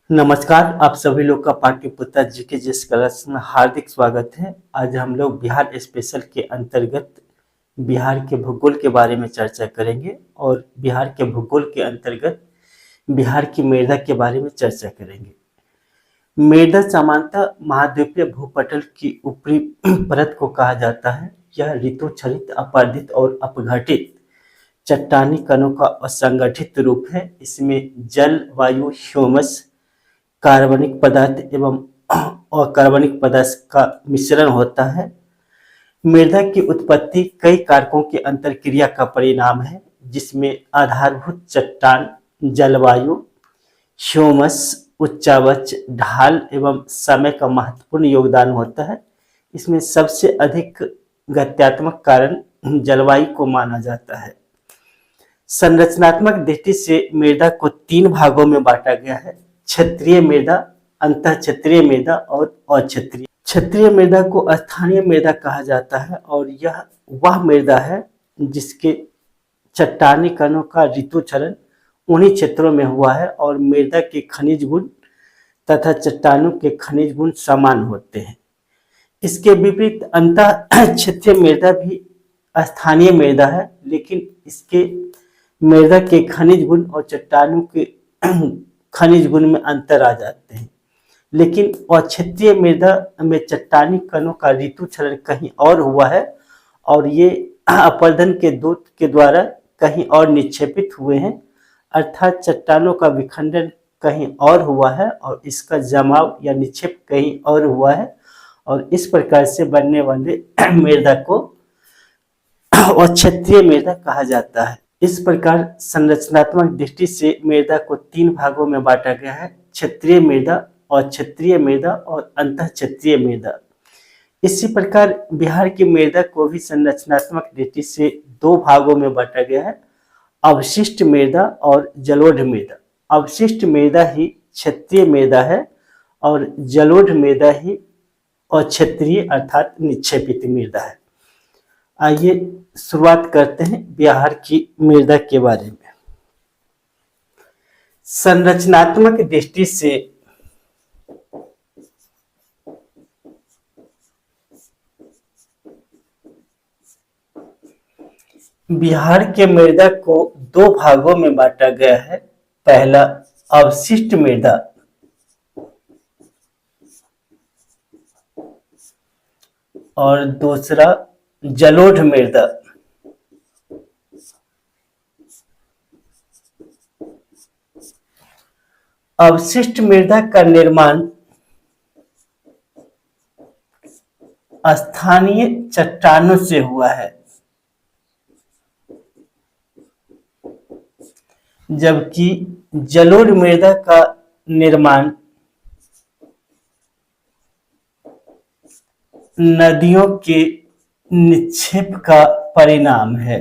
नमस्कार, आप सभी लोग का पाटलिपुत्र जीके जिस क्लास में हार्दिक स्वागत है। आज हम लोग बिहार स्पेशल के अंतर्गत बिहार के भूगोल के बारे में चर्चा करेंगे और बिहार के भूगोल के अंतर्गत बिहार की मृदा के बारे में चर्चा करेंगे। मृदा सामान्यतः महाद्वीपीय भूपटल की ऊपरी परत को कहा जाता है। यह ऋतुक्षरित, अपर्दित और अपघटित चट्टानी कणों का असंगठित रूप है। इसमें जल, वायु, ह्यूमस, कार्बनिक पदार्थ एवं अकार्बनिक पदार्थ का मिश्रण होता है। मृदा की उत्पत्ति कई कारकों की अंतरक्रिया का परिणाम है, जिसमें आधारभूत चट्टान, जलवायु, ह्यूमस, उच्चावच, ढाल एवं समय का महत्वपूर्ण योगदान होता है। इसमें सबसे अधिक गत्यात्मक कारण जलवायु को माना जाता है। संरचनात्मक दृष्टि से मृदा को तीन भागों में बांटा गया है: क्षेत्रीय मृदा, अंतःक्षेत्रीय मृदा और अक्षेत्रीय। क्षेत्रीय मृदा को स्थानीय मृदा कहा जाता है और यह वह मृदा है जिसके चट्टानी कणों का ऋतुक्षरण उन्हीं क्षेत्रों में हुआ है और मृदा के खनिज गुण तथा चट्टानों के खनिज गुण समान होते हैं। इसके विपरीत अंतःक्षेत्रीय मृदा भी स्थानीय मृदा है, लेकिन इसके मृदा के खनिज गुण और चट्टानों के खनिज गुण में अंतर आ जाते हैं। लेकिन अक्षेत्रीय मृदा में चट्टानी कणों का ऋतुक्षरण कहीं और हुआ है और ये अपर्दन के दूत के द्वारा कहीं और निक्षेपित हुए हैं, अर्थात चट्टानों का विखंडन कहीं और हुआ है और इसका जमाव या निक्षेप कहीं और हुआ है और इस प्रकार से बनने वाले मृदा को अक्षेत्रीय मृदा कहा जाता है। इस प्रकार संरचनात्मक दृष्टि से मृदा को तीन भागों में बांटा गया है: क्षेत्रीय मृदा, अक्षेत्रीय मृदा और अंतःक्षेत्रीय मृदा। इसी प्रकार बिहार की मृदा को भी संरचनात्मक दृष्टि से दो भागों में बांटा गया है: अवशिष्ट मृदा और जलोढ़ मृदा। अवशिष्ट मृदा ही क्षेत्रीय मृदा है और जलोढ़ मृदा ही अक्षेत्रीय अर्थात निक्षेपित मृदा है। आइए शुरुआत करते हैं बिहार की मृदा के बारे में। संरचनात्मक दृष्टि से बिहार के मृदा को दो भागों में बांटा गया है। पहला अवशिष्ट मृदा और दूसरा जलोढ़ मृदा। अवशिष्ट मृदा का निर्माण स्थानीय चट्टानों से हुआ है, जबकि जलोढ़ मृदा का निर्माण नदियों के निक्षेप का परिणाम है।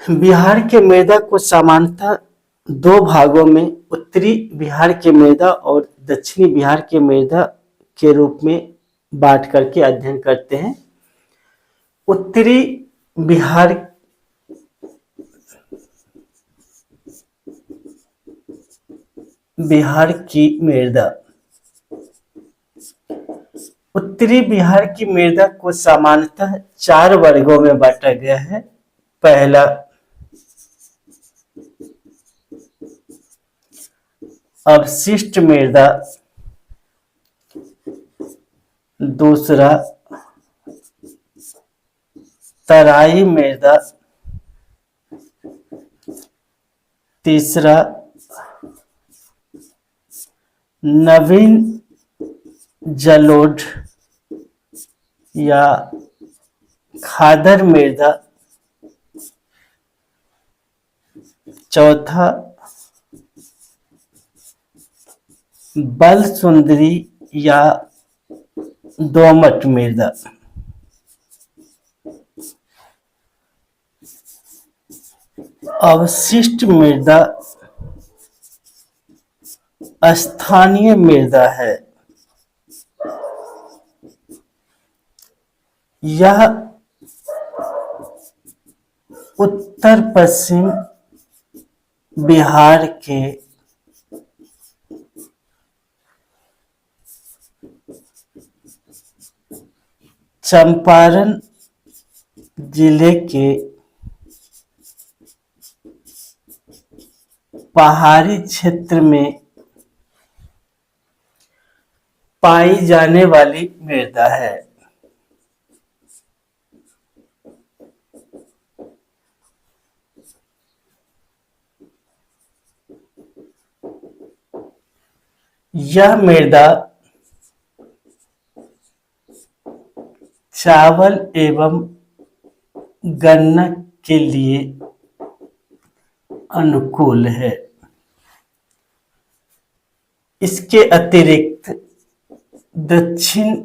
बिहार के मृदा को सामान्यतः दो भागों में उत्तरी बिहार के मृदा और दक्षिणी बिहार के मृदा के रूप में बांट करके अध्ययन करते हैं। उत्तरी बिहार की मृदा, उत्तरी बिहार की मृदा को सामान्यतः चार वर्गों में बांटा गया है। पहला अवशिष्ट मृदा, दूसरा तराई मृदा, तीसरा नवीन जलोढ़ या खादर मृदा, चौथा बल सुंदरी या दोमट मृदा। अवशिष्ट मृदा स्थानीय मृदा है। यह उत्तर पश्चिम बिहार के चंपारण जिले के पहाड़ी क्षेत्र में पाई जाने वाली मृदा है। यह मृदा चावल एवं गन्ना के लिए अनुकूल है। इसके अतिरिक्त दक्षिण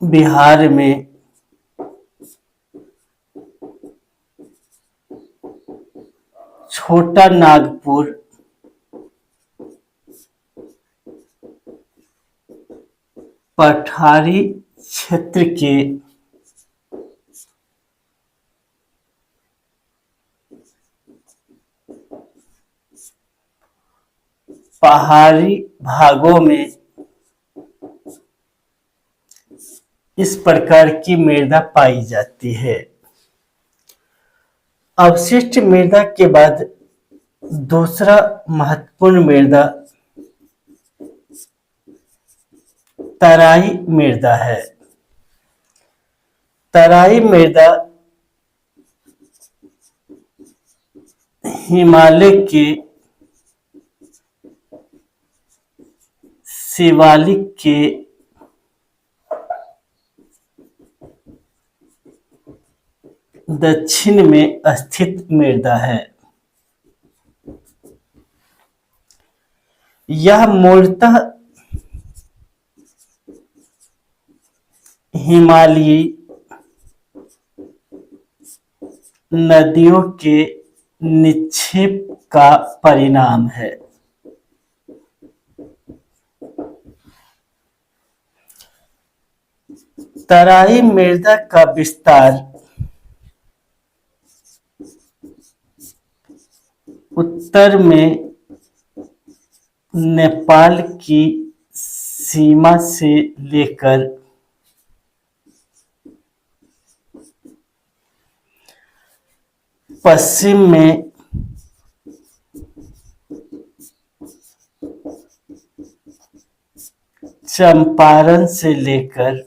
बिहार में छोटा नागपुर, पठारी क्षेत्र के पहाड़ी भागों में इस प्रकार की मृदा पाई जाती है। अवशिष्ट मृदा के बाद दूसरा महत्वपूर्ण मृदा तराई मृदा है। तराई मृदा हिमालय के शिवालिक के दक्षिण में स्थित मृदा है। यह मूलतः हिमालयी नदियों के निक्षेप का परिणाम है। तराई मृदा का विस्तार उत्तर में नेपाल की सीमा से लेकर पश्चिम में चंपारण से लेकर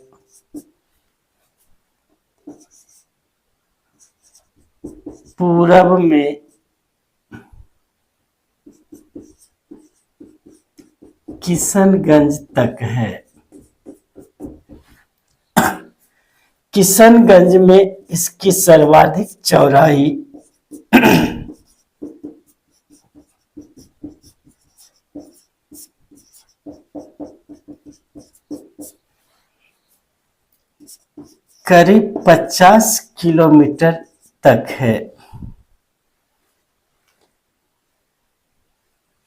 पूरब में किशनगंज तक है। किशनगंज में इसकी सर्वाधिक चौड़ाई करीब 50 किलोमीटर तक है।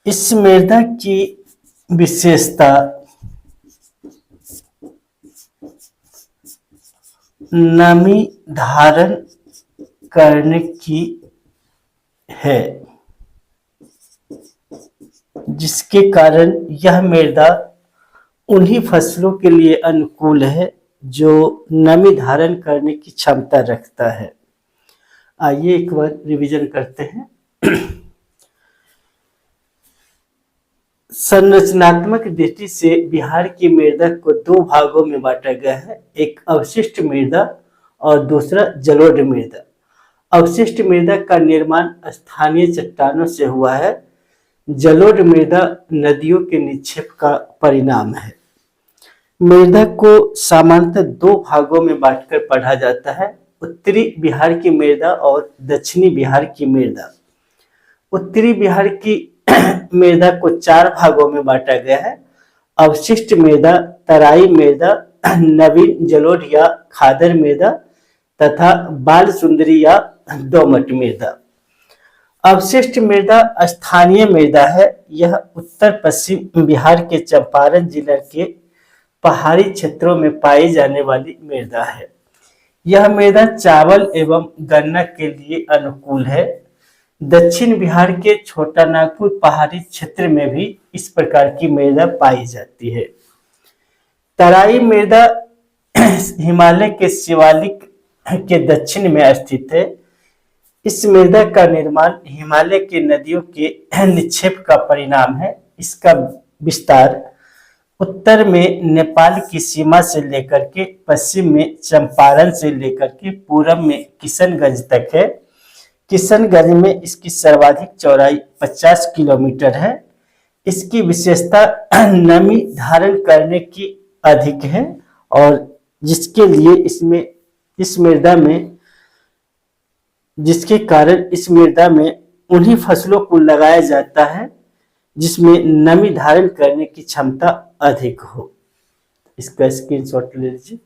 इस मृदा की विशेषता नमी धारण करने की है, जिसके कारण यह मृदा उन्हीं फसलों के लिए अनुकूल है जो नमी धारण करने की क्षमता रखता है। आइए एक बार रिवीजन करते हैं। संरचनात्मक दृष्टि से बिहार की मृदा को दो भागों में बांटा गया है, एक अवशिष्ट मृदा और दूसरा जलोढ़ मृदा। अवशिष्ट मृदा का निर्माण स्थानीय चट्टानों से हुआ है। जलोढ़ मृदा नदियों के निक्षेप का परिणाम है। मृदा को सामान्यतः दो भागों में बांटकर पढ़ा जाता है, उत्तरी बिहार की मृदा और दक्षिणी बिहार की मृदा। उत्तरी बिहार की मृदा को चार भागों में बांटा गया है: अवशिष्ट मृदा, तराई मृदा, नवीन जलोढ़ या खादर मृदा तथा बाल सुंदरी या दोमट मृदा। अवशिष्ट मृदा स्थानीय मृदा है। यह उत्तर पश्चिम बिहार के चंपारण जिले के पहाड़ी क्षेत्रों में पाई जाने वाली मृदा है। यह मृदा चावल एवं गन्ना के लिए अनुकूल है। दक्षिण बिहार के छोटा नागपुर पहाड़ी क्षेत्र में भी इस प्रकार की मृदा पाई जाती है। तराई मृदा हिमालय के शिवालिक के दक्षिण में स्थित है। इस मृदा का निर्माण हिमालय के नदियों के निक्षेप का परिणाम है। इसका विस्तार उत्तर में नेपाल की सीमा से लेकर के पश्चिम में चंपारण से लेकर के पूरब में किशनगंज तक है। किशनगंज में इसकी सर्वाधिक चौड़ाई 50 किलोमीटर है। इसकी विशेषता नमी धारण करने की अधिक है और जिसके लिए इस मृदा में जिसके कारण इस मृदा में उन्हीं फसलों को लगाया जाता है जिसमें नमी धारण करने की क्षमता अधिक हो। इसका स्क्रीनशॉट ले लीजिए।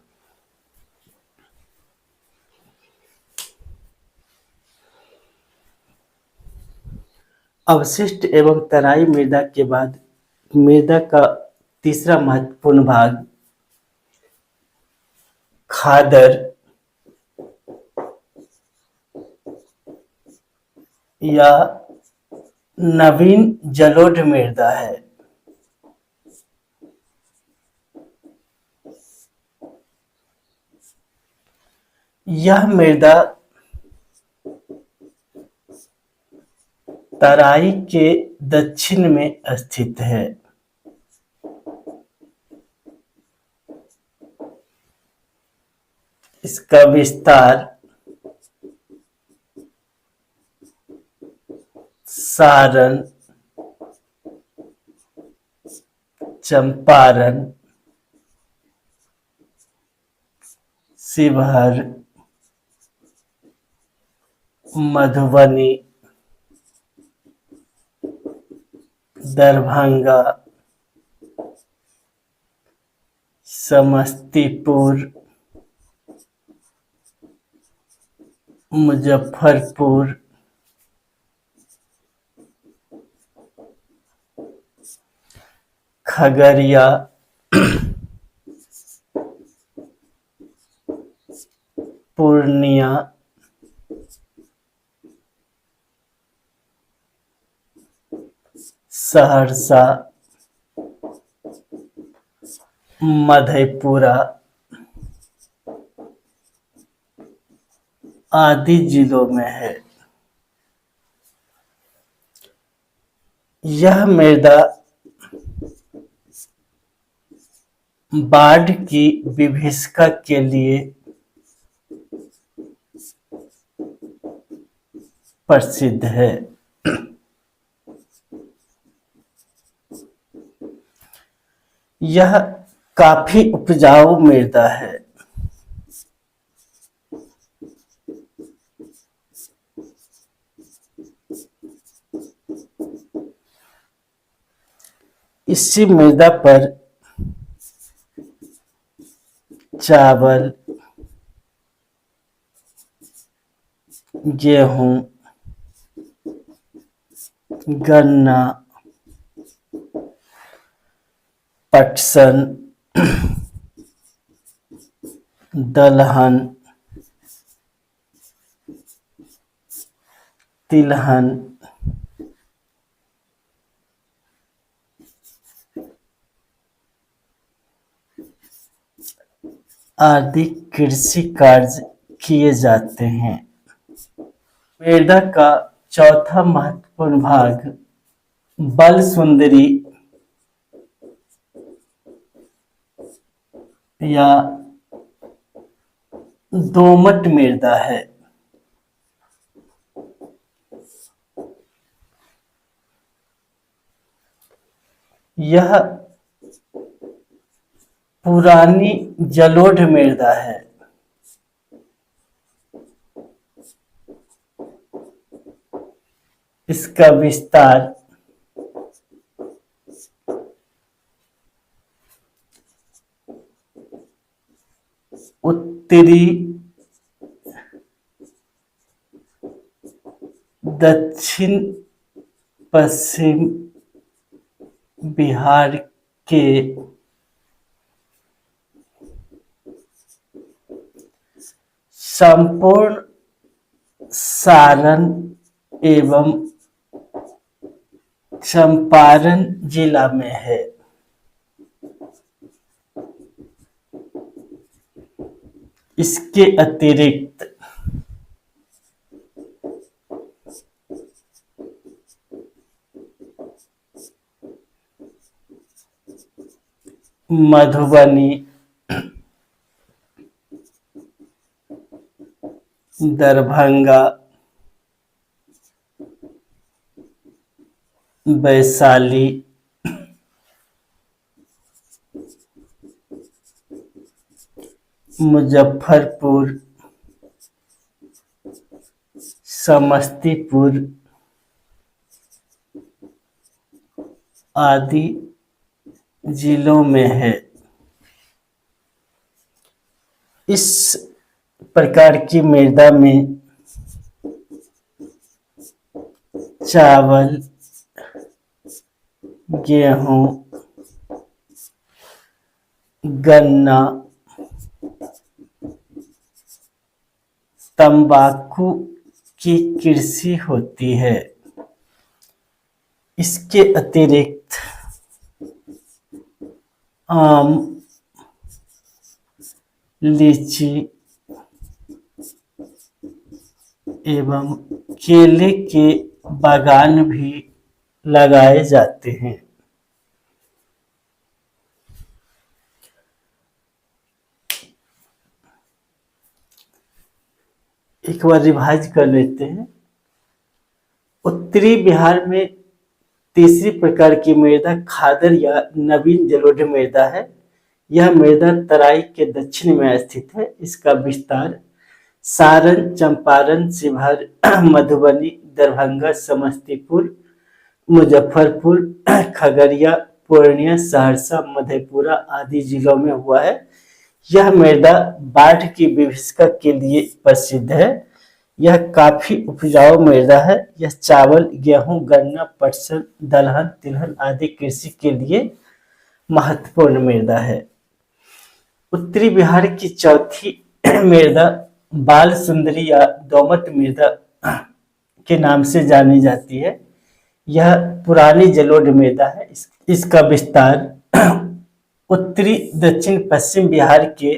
अवशिष्ट एवं तराई मृदा के बाद मृदा का तीसरा महत्वपूर्ण भाग खादर या नवीन जलोढ़ मृदा है। यह मृदा तराई के दक्षिण में स्थित है। इसका विस्तार सारण, चंपारण, शिवहर, मधुबनी, दरभंगा, समस्तीपुर, मुजफ्फरपुर, खगड़िया, पूर्णिया, सहरसा, मधेपुरा आदि जिलों में है। यह मृदा बाढ़ की विभीषिका के लिए प्रसिद्ध है। यह काफी उपजाऊ मृदा है। इसी मृदा पर चावल, गेहूं, गन्ना, पटसन, दलहन, तिलहन, आदि कृषि कार्य किए जाते हैं। मृदा का चौथा महत्वपूर्ण भाग बलसुंदरी या दोमट मृदा है। यह पुरानी जलोढ़ मृदा है। इसका विस्तार उत्तरी दक्षिण पश्चिम बिहार के संपूर्ण सारण एवं चंपारण जिला में है। इसके अतिरिक्त मधुबनी, दरभंगा, वैशाली, मुजफ्फरपुर, समस्तीपुर आदि जिलों में है। इस प्रकार की मृदा में चावल, गेहूं, गन्ना, तंबाकू की कृषि होती है। इसके अतिरिक्त आम, लीची एवं केले के बागान भी लगाए जाते हैं। एक बार रिवाइज कर लेते हैं। उत्तरी बिहार में तीसरी प्रकार की मृदा खादर या नवीन जलोढ़ मृदा है। यह मृदा तराई के दक्षिण में स्थित है। इसका विस्तार सारण, चंपारण, शिवहर, मधुबनी, दरभंगा, समस्तीपुर, मुजफ्फरपुर, खगड़िया, पूर्णिया, सहरसा, मधेपुरा आदि जिलों में हुआ है। यह मृदा बाढ़ की विभीषिका के लिए प्रसिद्ध है। यह काफी उपजाऊ मृदा है। यह चावल, गेहूं, गन्ना, पटसन, दलहन, तिलहन आदि कृषि के लिए महत्वपूर्ण मृदा है। उत्तरी बिहार की चौथी मृदा बाल सुंदरी या दोमट मृदा के नाम से जानी जाती है। यह पुरानी जलोढ़ मृदा है। इसका विस्तार उत्तरी, दक्षिण, पश्चिम बिहार के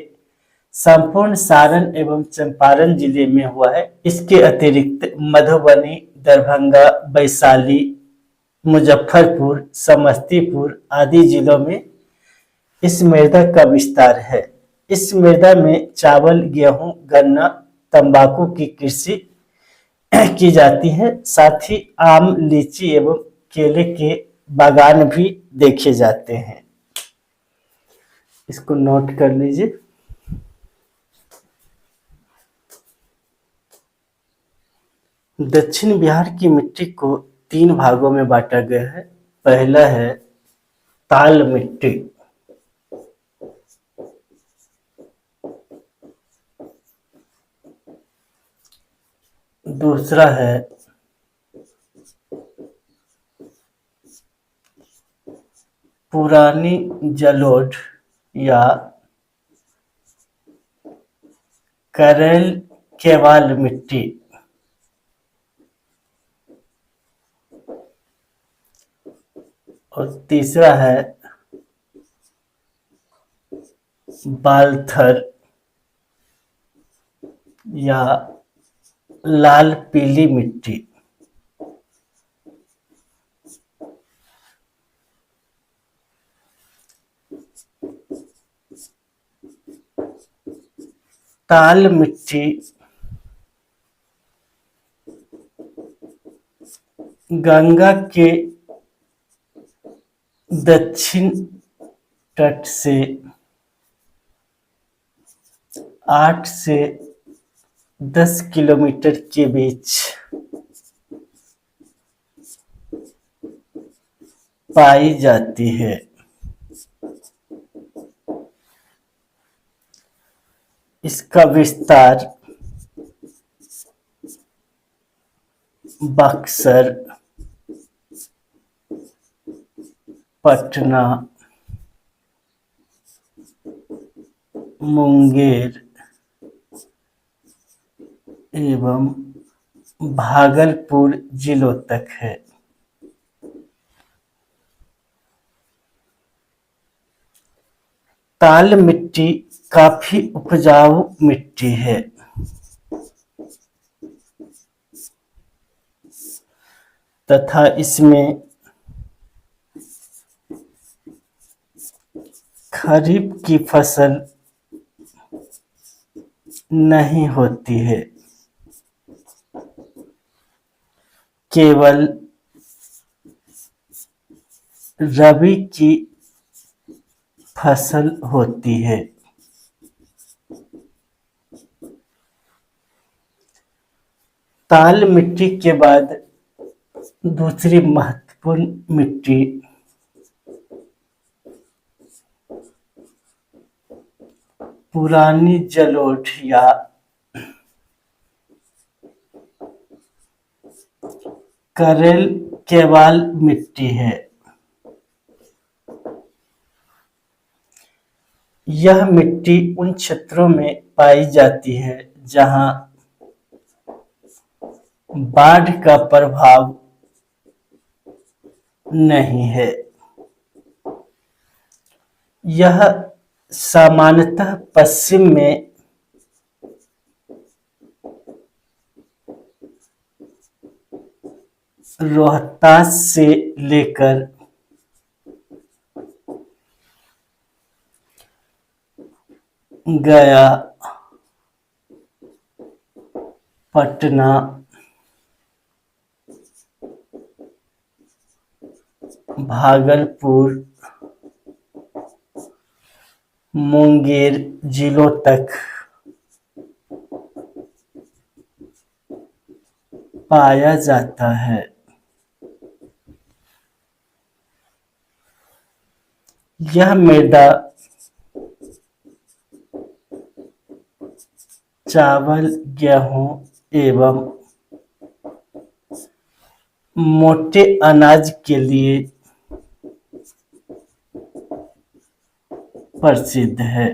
संपूर्ण सारण एवं चंपारण जिले में हुआ है। इसके अतिरिक्त मधुबनी, दरभंगा, वैशाली, मुजफ्फरपुर, समस्तीपुर आदि जिलों में इस मृदा का विस्तार है। इस मृदा में चावल, गेहूं, गन्ना, तंबाकू की कृषि की जाती है। साथ ही आम, लीची एवं केले के बागान भी देखे जाते हैं। इसको नोट कर लीजिए। दक्षिण बिहार की मिट्टी को 3 भागों में बांटा गया है। पहला है ताल मिट्टी, दूसरा है पुरानी जलोढ़ या करेल केवाल मिट्टी, और तीसरा है बालथर या लाल पीली मिट्टी। ताल मिट्टी गंगा के दक्षिण तट से 8 से 10 किलोमीटर के बीच पाई जाती है। इसका विस्तार बक्सर, पटना, मुंगेर, एवं भागलपुर जिलों तक है। ताल मिट्टी काफी उपजाऊ मिट्टी है। तथा इसमें खरीफ की फसल नहीं होती है, केवल रबी की फसल होती है। ताल मिट्टी के बाद दूसरी महत्वपूर्ण मिट्टी पुरानी जलोढ़ या करेल केवाल मिट्टी है। यह मिट्टी उन क्षेत्रों में पाई जाती है जहां बाढ़ का प्रभाव नहीं है। यह सामान्यतः पश्चिम में रोहतास से लेकर गया, पटना, भागलपुर, मुंगेर जिलों तक पाया जाता है। यह मृदा चावल, गेहूं एवं मोटे अनाज के लिए प्रसिद्ध है।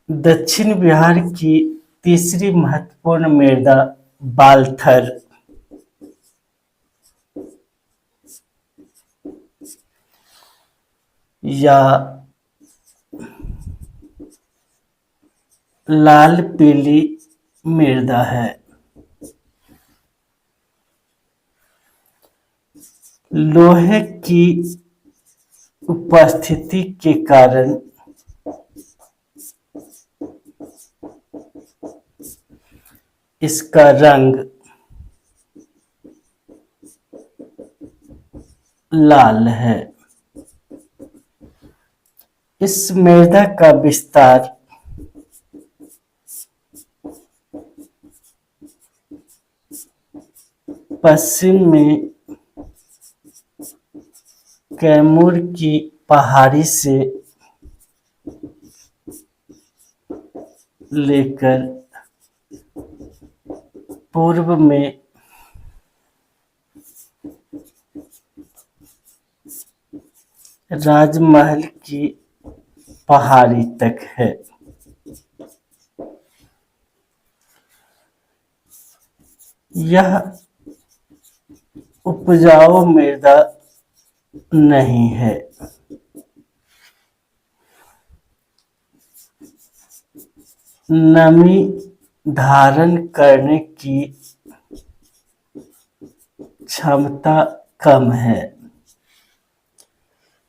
दक्षिण बिहार की तीसरी महत्वपूर्ण मृदा बालथर या लाल पीली मृदा है। लोहे की उपस्थिति के कारण इसका रंग लाल है। इस मृदा का विस्तार पश्चिम में कैमूर की पहाड़ी से लेकर पूर्व में राजमहल की पहाड़ी तक है। यह उपजाऊ मृदा नहीं है। नमी धारण करने की क्षमता कम है।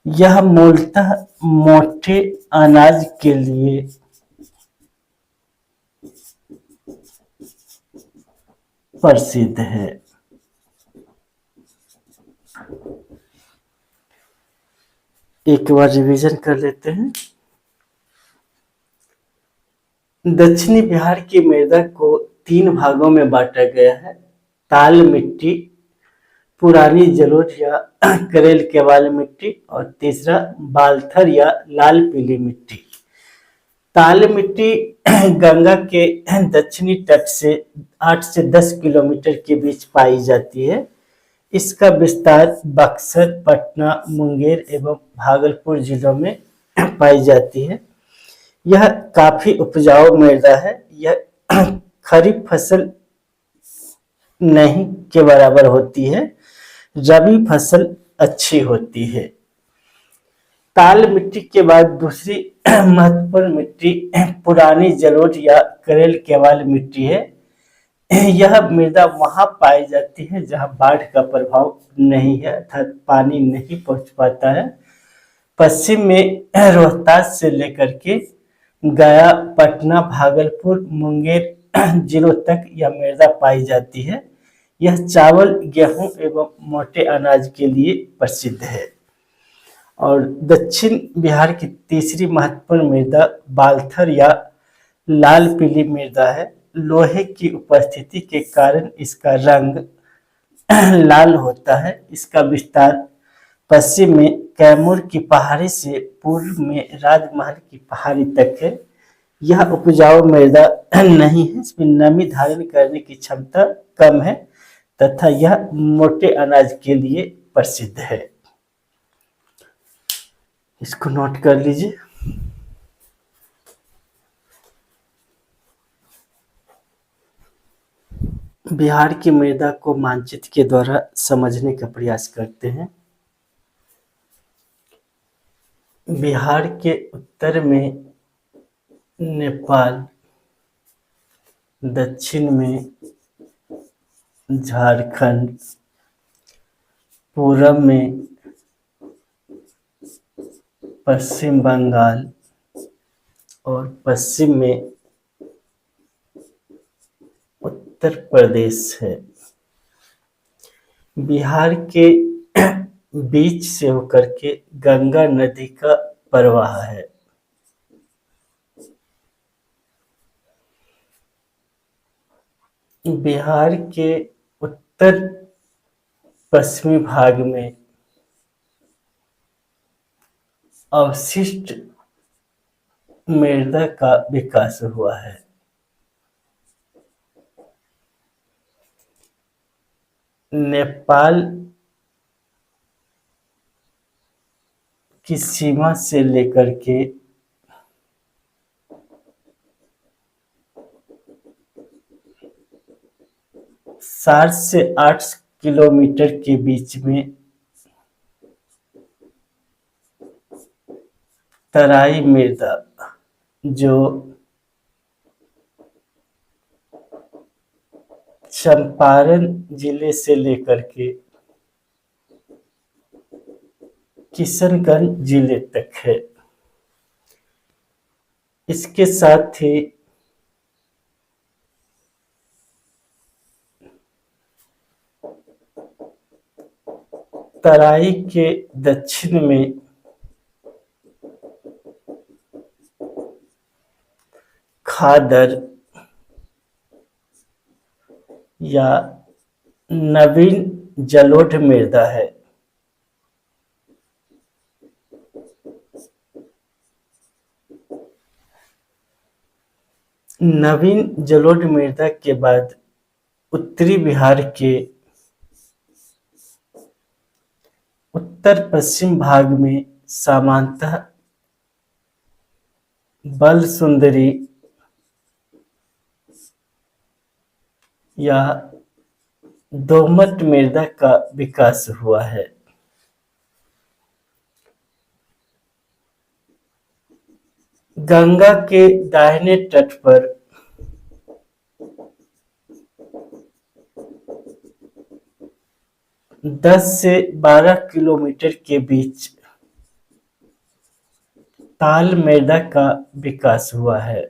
यह मूलतः मोटे अनाज के लिए प्रसिद्ध है। एक बार रिवीजन कर लेते हैं। दक्षिणी बिहार की मृदा को 3 भागों में बांटा गया है। ताल मिट्टी, पुरानी जलोढ़ या करेल केवाल मिट्टी और तीसरा बालथर या लाल पीली मिट्टी। ताल मिट्टी गंगा के दक्षिणी तट से 8 से 10 किलोमीटर के बीच पाई जाती है। इसका विस्तार बक्सर, पटना, मुंगेर एवं भागलपुर जिलों में पाई जाती है। यह काफी उपजाऊ मृदा है। यह खरीफ फसल नहीं के बराबर होती है, रबी फसल अच्छी होती है। ताल मिट्टी के बाद दूसरी महत्वपूर्ण मिट्टी पुरानी जलोढ़ या करेल केवाल मिट्टी है। यह मृदा वहां पाई जाती है जहां बाढ़ का प्रभाव नहीं है, अर्थात पानी नहीं पहुंच पाता है। पश्चिम में रोहतास से लेकर के गया, पटना, भागलपुर, मुंगेर जिलों तक यह मृदा पाई जाती है। यह चावल, गेहूं एवं मोटे अनाज के लिए प्रसिद्ध है। और दक्षिण बिहार की तीसरी महत्वपूर्ण मृदा बालथर या लाल पीली मृदा है। लोहे की उपस्थिति के कारण इसका रंग लाल होता है। इसका विस्तार पश्चिम में कैमूर की पहाड़ी से पूर्व में राजमहल की पहाड़ी तक है। यह उपजाऊ मृदा नहीं है, इसमें नमी धारण करने की क्षमता कम है तथा यह मोटे अनाज के लिए प्रसिद्ध है। इसको नोट कर लीजिए। बिहार की मृदा को मानचित्र के द्वारा समझने का प्रयास करते हैं। बिहार के उत्तर में नेपाल, दक्षिण में झारखंड, पूरब में पश्चिम बंगाल और पश्चिम में उत्तर प्रदेश है। बिहार के बीच से होकर के गंगा नदी का प्रवाह है। बिहार के उत्तर पश्चिमी भाग में अवशिष्ट मृदा का विकास हुआ है। नेपाल की सीमा से लेकर के सात से 8 किलोमीटर के बीच में तराई मृदा, जो चंपारण जिले से लेकर के किशनगंज जिले तक है। इसके साथ ही तराई के दक्षिण में खादर या नवीन जलोढ़ मृदा है। नवीन जलोढ़ मृदा के बाद उत्तरी बिहार के उत्तर पश्चिम भाग में सामान्यतः बलसुंदरी या दोमट मृदा का विकास हुआ है। गंगा के दाहिने तट पर दस से 12 किलोमीटर के बीच ताल मृदा का विकास हुआ है।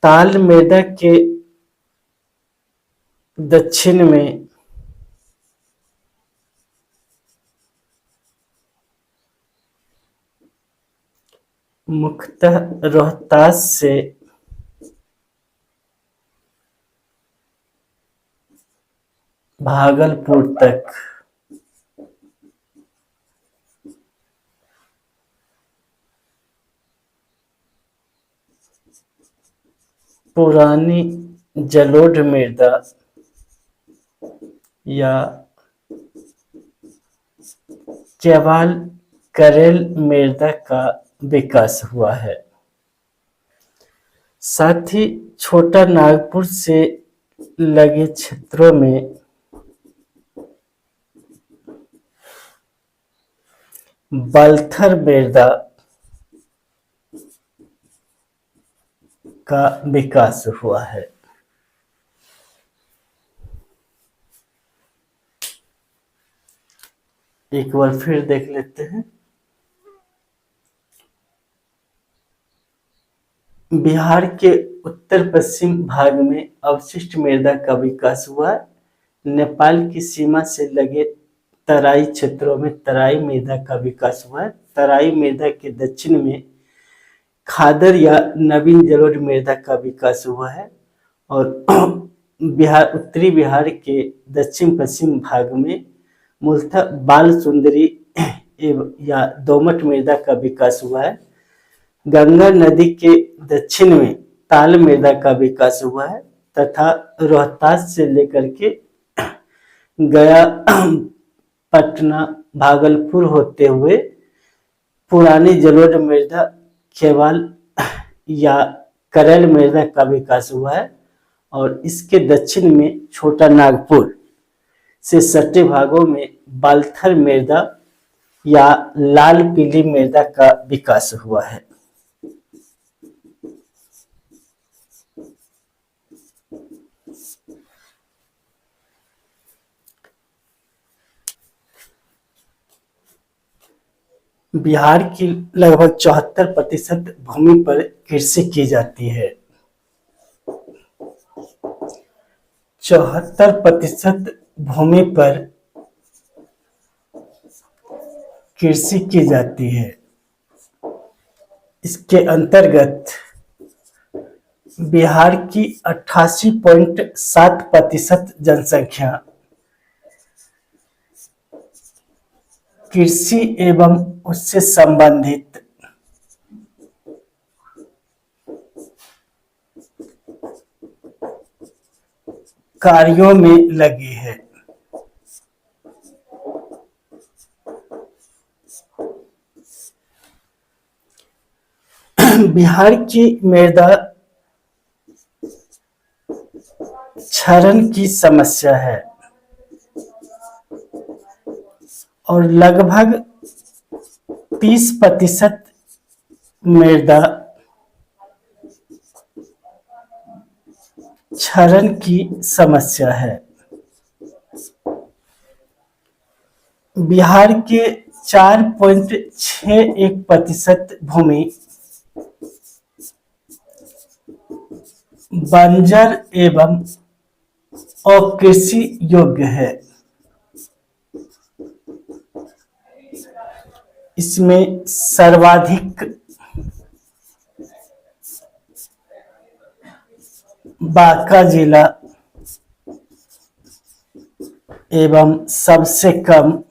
ताल मृदा के दक्षिण में मुख्यतः रोहतास से भागलपुर तक पुरानी जलोढ़ मृदा या केवाल करेल मृदा का विकास हुआ है। साथ ही छोटा नागपुर से लगे क्षेत्रों में बलथर मृदा का विकास हुआ है। एक बार फिर देख लेते हैं। बिहार के उत्तर पश्चिम भाग में अवशिष्ट मृदा का विकास हुआ। नेपाल की सीमा से लगे तराई क्षेत्रों में तराई मृदा का विकास हुआ है। तराई मृदा के दक्षिण में खादर या नवीन जलोढ़ मृदा का विकास हुआ है और उत्तरी बिहार के दक्षिण पश्चिम भाग में मूलतः बाल सुंदरी या दोमट मृदा का विकास हुआ है। गंगा नदी के दक्षिण में ताल मृदा का विकास हुआ है तथा रोहतास से लेकर के गया, पटना, भागलपुर होते हुए पुरानी जलोढ़ मृदा केवल या करेल मृदा का विकास हुआ है और इसके दक्षिण में छोटा नागपुर से सटे भागों में बालथर मृदा या लाल पीली मृदा का विकास हुआ है। बिहार की लगभग 74% भूमि पर कृषि की जाती है। 74% भूमि पर कृषि की जाती है। इसके अंतर्गत बिहार की 88.7% जनसंख्या कृषि एवं उससे संबंधित कार्यों में लगी है। बिहार की मृदा क्षरण की समस्या है और लगभग 30% मृदा क्षरण की समस्या है। बिहार के 4.61% भूमि बंजर एवं अकृषि योग्य है। इसमें सर्वाधिक बांका जिला एवं सबसे कम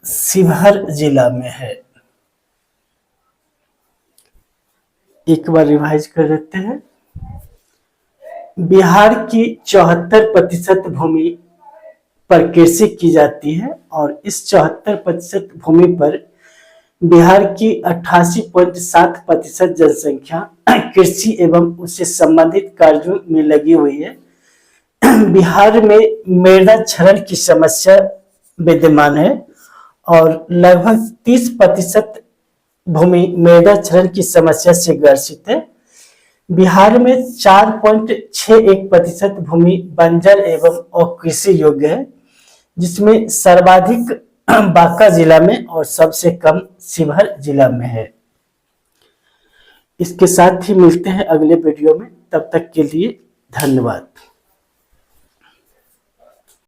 शिवहर जिला में है। एक बार रिवाइज कर लेते हैं। बिहार की 74% भूमि पर कृषि की जाती है और इस 74% भूमि पर बिहार की 88.7% जनसंख्या कृषि एवं उससे संबंधित कार्यों में लगी हुई है। बिहार में मृदा क्षरण की समस्या विद्यमान है और लगभग 30% भूमि मृदा क्षरण की समस्या से ग्रसित है। बिहार में 4.61% भूमि बंजर एवं अकृषि योग्य है, जिसमें सर्वाधिक बांका जिला में और सबसे कम शिवहर जिला में है। इसके साथ ही मिलते हैं अगले वीडियो में, तब तक के लिए धन्यवाद।